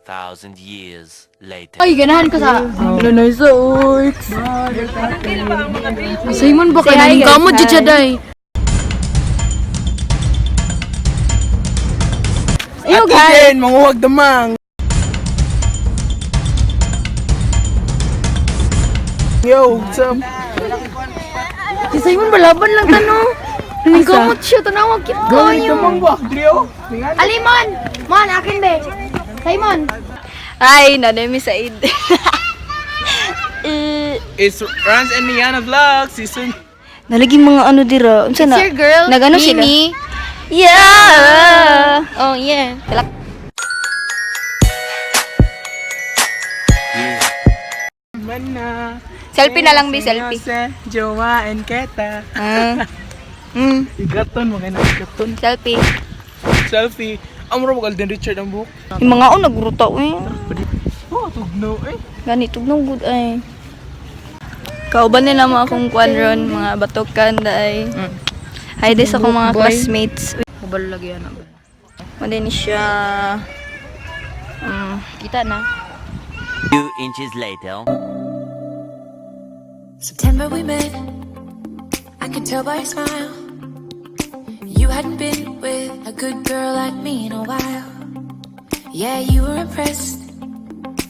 2,000 years later. Ay, ganahan ko sa... Nanay sa oy. Simon ba kayo? Kamot dyan siya, day. Iyo, guys. Manguwag damang. Yo, what's up? Si Simon balaban lang tanong. Ang kamot siya, tanawag kit ko yun. Alimon! Mon, akin be. Simon. Ay, nanay mi Said. It's Rans and Miana Vlog season. Nalaging mga ano dira. Unsa na? It's your girl, Nagano sila? Mimi. Yeah. Oh, yeah. Mana. Selfie na lang, be, selfie. Jowa and Keta. Igaton, mga igaton. Selfie. Selfie. Amuro mo Golden Richard ang buhok. Yung mga on nagruta eh. Oh, tugno eh. Ganito nung good ay. Kauban nila mga akong kwan ron, mga batokan dai. Hi des akong mga classmates. Kabalo lagi yan. Manda ni siya. Kita na. Few inches later. September we met, I could tell by your smile. You hadn't been with a good girl like me in a while. Yeah, you were impressed,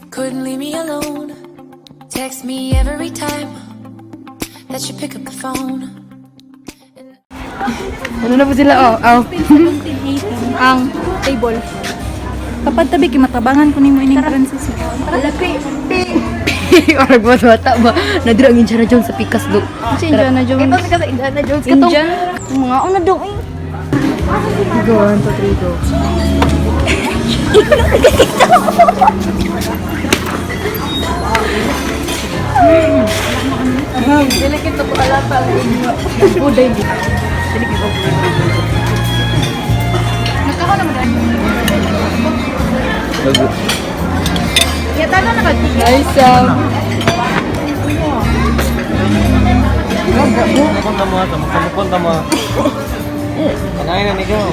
couldn't leave me alone. Text me every time that you pick up the phone. Ano na po sila? Oh. Ang table. Kapag tabi kimatabangan ko nimo ining Francis. Orang bata ba? Nadira ang Indiana Jones sa pikas do. Si Indiana Jones. Ito sa Indiana Jones ka to. Indiana. Mga una daw eh. Go, 1, 2, 3, go. Dili kita po alata ang inyo. Buday di. Dili kita po. Nagkakaw naman dahil. Yata na nakatigil. Ay, Sam. Kamukunta mo. Kanain na nigaw.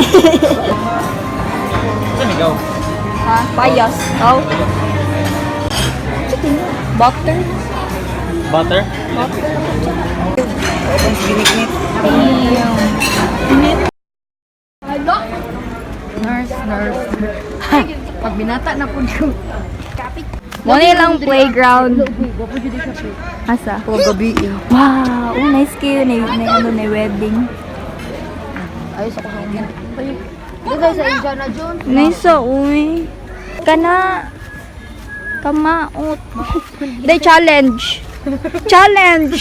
Ito nigaw. Ha? Payas. Oh. Butter. Butter? Nurse. Pag binata na po niyo. Muna lang playground. Asa? O gabi eh. Wow, nice kayo na wedding. Ayos ako sa umin. Ito guys sa Indiana Jones. Nice sa uwi. Kana kamaot. Day challenge. Challenge.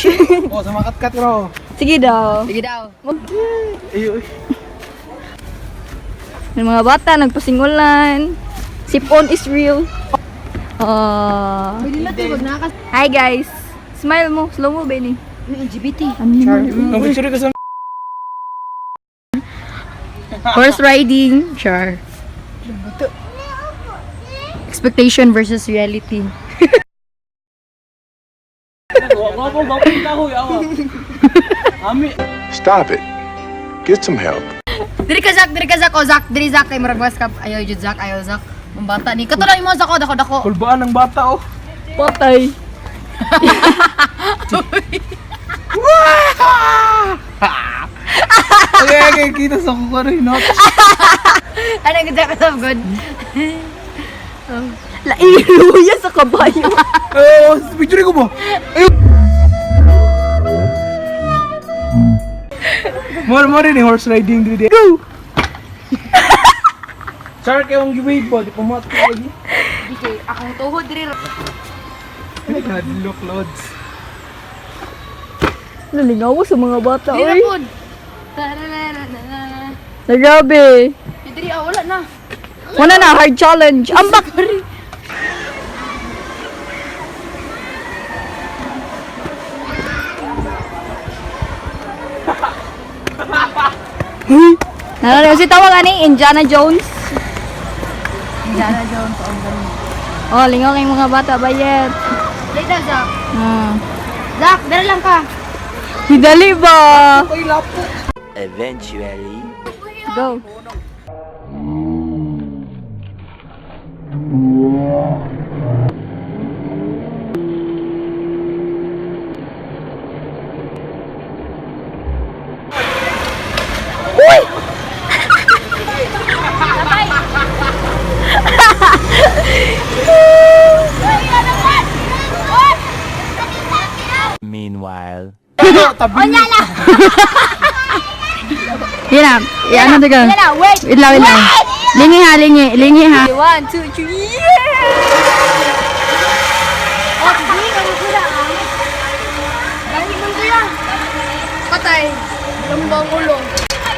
Oh, sa makat-kat bro. Sige daw. Sige daw. Iyo. Yung mga bata nagpasingulan. Sipon is real. Pwede na ito pag nakas. Hi guys. Smile mo, slow mo Benny. Yung LGBT. Ang picture ka sa Horse riding. Sure. Expectation versus reality. Stop it. Get some help. Diri ka Zak. O Zak, diri Zak kay murag was kap. Ayaw jud Zak, ayaw Zak. Ang bata ni. Kato na imo Zak dako. kulbaan ng bata oh. Patay. Okay, kita sa kuko rin, no? Ano gud ka sa good? Lailuya sa kabayo. Oh, picture ko mo. Ayun. More ni horse riding dito. Go. Shark yung giwave po, di pumat ko lagi. DJ, akong tuhod diri. Look loads. Nalingaw mo sa mga bata, Diri oy. pod. Nagabi. Diri wala na. Wala na, hard challenge. Ambak! Ano si tawag ani? Indiana Jones? Indiana Jones on the Oh, lingaw kayong mga bata, bayet. Dito Zak. Ah. Zak, dala lang ka. Hidali ba? Eventually. Go. tabi. Onya na. Yan na. Yan na taga. Yan na, wait. Wait lang. Lingi ha. One, two, three. Oh, sige, kuya. Lagi mo kuya. Patay. Lambang ulo.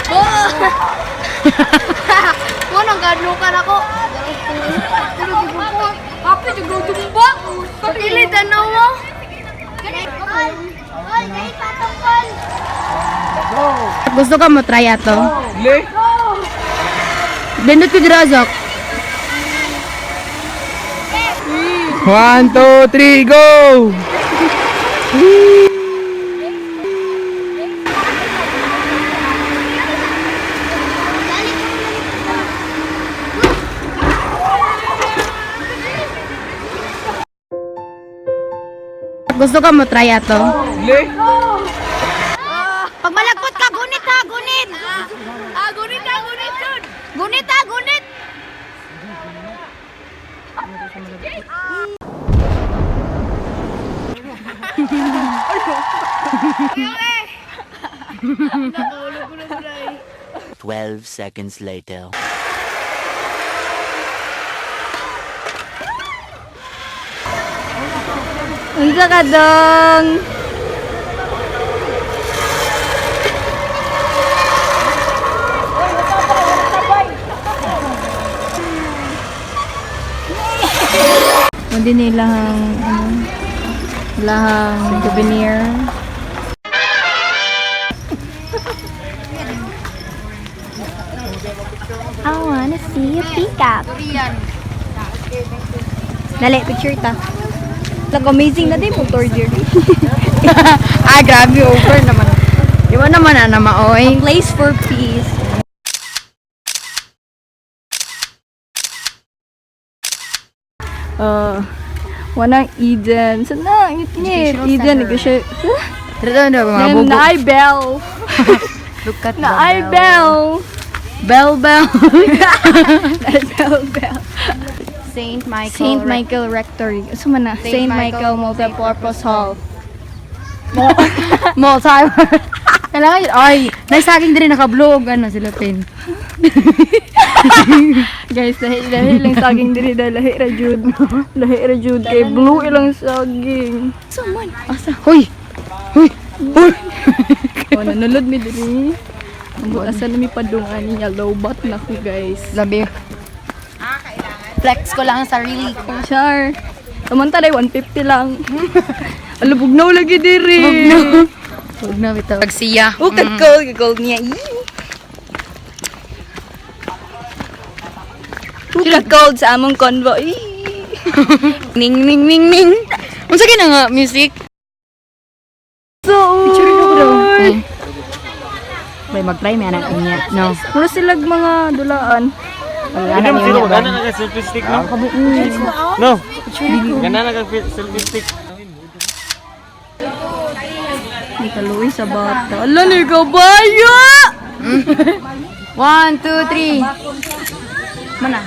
Oh! Mo nang gadlukan ako. Pero di ko po. Kape di ko tumba. Papilit ano mo? Gusto ka mo try ato? Le. Dindot ko dirajak. 1, 2, 3, go! Gusto ka mo try ato? Le. Pag malagpot ka, gunit ha, gunit. Gunit ha, gunit yun. Gunit ha, gunit. Okay. 12 seconds later. Unsa ka dong? Hindi nilang lahang souvenir. I wanna see a peacock. Dali, picture ta. Amazing na din motor dear. Grabe over naman. Di ba naman na maoy? A place for peace. Wanang Eden. Sana, ngit-ngit. Eden, kasi Dito na mga bugo. na ay bell. Look at Na ay bell. Bell. Na ay bell. Saint Michael. Saint Michael Rectory. Asa man na? Saint Michael Multipurpose Hall. Multi. Kailangan yun. Ay, naisaging din nakablog. Ano sila pin. Guys, lahi lang saging diri dahil lahi ra jud. Lahi ra jud kay blue ilang saging. Saman. Asa? Hoy! Oh, nanulod mi diri. Ang asa na mi padungan niya lowbat na ko guys. Labi. Flex ko lang ang sarili ko. Char. Samanta day 150 lang. Alubugnaw lagi diri. Huwag na bitaw. Pagsiya. Oh, kagol niya. Kagol sa among convoy. Ning. Unsa gina nga music? So, Picture ko daw. Bay mag-try me anak niya. No. mura silag mga dulaan. Anak niya. Gana na selfie stick, no? No. Gana na selfie stick. May kaluwi sa bata. Ala ni kabaya! 1, 2, 3. Mana?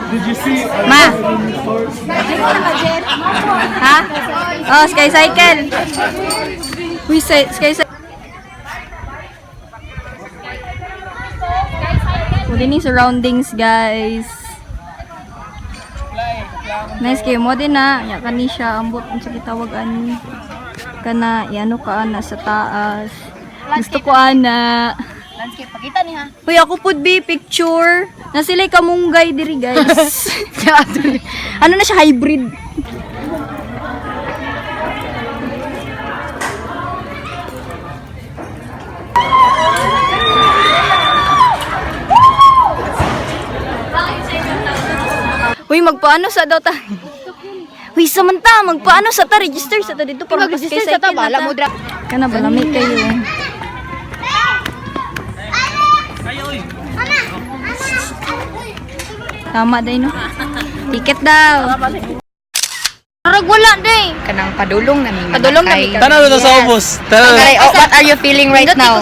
Did you see? Ma. Ha? Oh, sky cycle. Uy, sky cycle. Muli ni surroundings, guys. Nice kayo mo din na. Ya kani siya ambot unsa gitawag ani. Kana iano ka ana sa taas. Gusto ko ana. Landscape, pakita niya. Uy, ako pud be picture. Na sila kamunggay diri, guys. Ano na siya hybrid. Uy, magpaano sa daw ta? Uy, samanta, magpaano sa ta? Register sa ta dito para Mag-register sa ta, bala mo dra. Kana ba lamig kayo? Tama day no? Ticket daw. Parang wala day. Kanang padulong na mi. Padulong na mi. Tanaw na sa ubos. Tanaw. Okay, what are you feeling right now?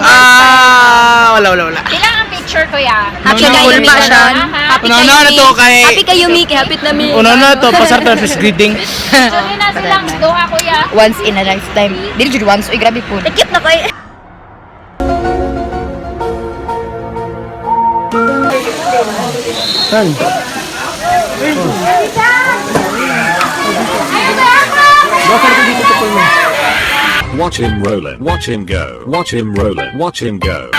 Wala. Kailangan picture. picture, kuya. Happy kayo, Miki. Happy Una na to kay... Happy kayo, Miki. Happy na, Miki. Una na to, pasar to first greeting. Tuloy na silang doha, kuya. Once in a lifetime. Dili jud once. Uy, grabe po. Cute na kayo. Saan? Watch him roll it. Watch him go. Watch him roll it. Watch him go.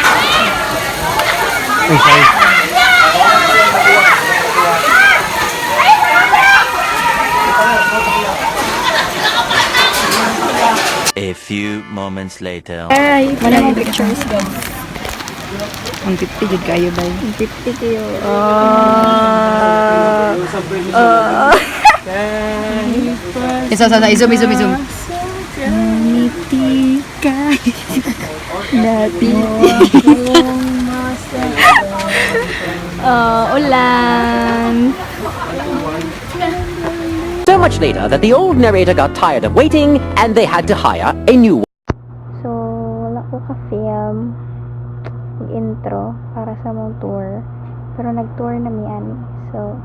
A few moments later. Ay, wala mong pictures, guys. Ang 50 jud kayo ba? 50 kayo. Isa zoom. Ngiti ka. Dati. Ulan. So much later that the old narrator got tired of waiting and they had to hire a new one. So, wala ko ka-film intro para sa mong tour. Pero nag-tour na miyan. So,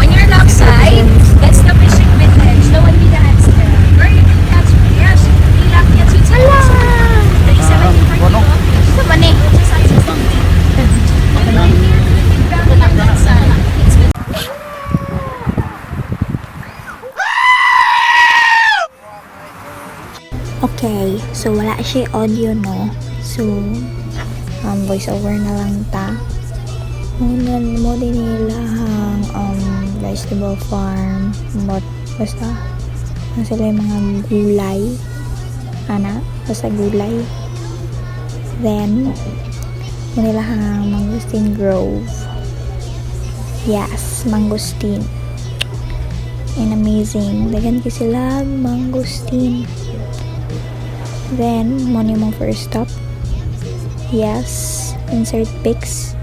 On your left side, that's the fishing village. The one with the hamster. Where you can catch fish. You love to catch fish. There is 70 for you. sa mani. Okay, so wala siya audio, no? So, voice over na lang ta. Mo din nilang vegetable farm, but basta sila yung mga gulay, basta gulay. Then mo nilang mangosteen grove. Yes, mangosteen. And amazing, dagan kasi sila mangosteen. Then mo ni mong first stop. Yes, insert pics.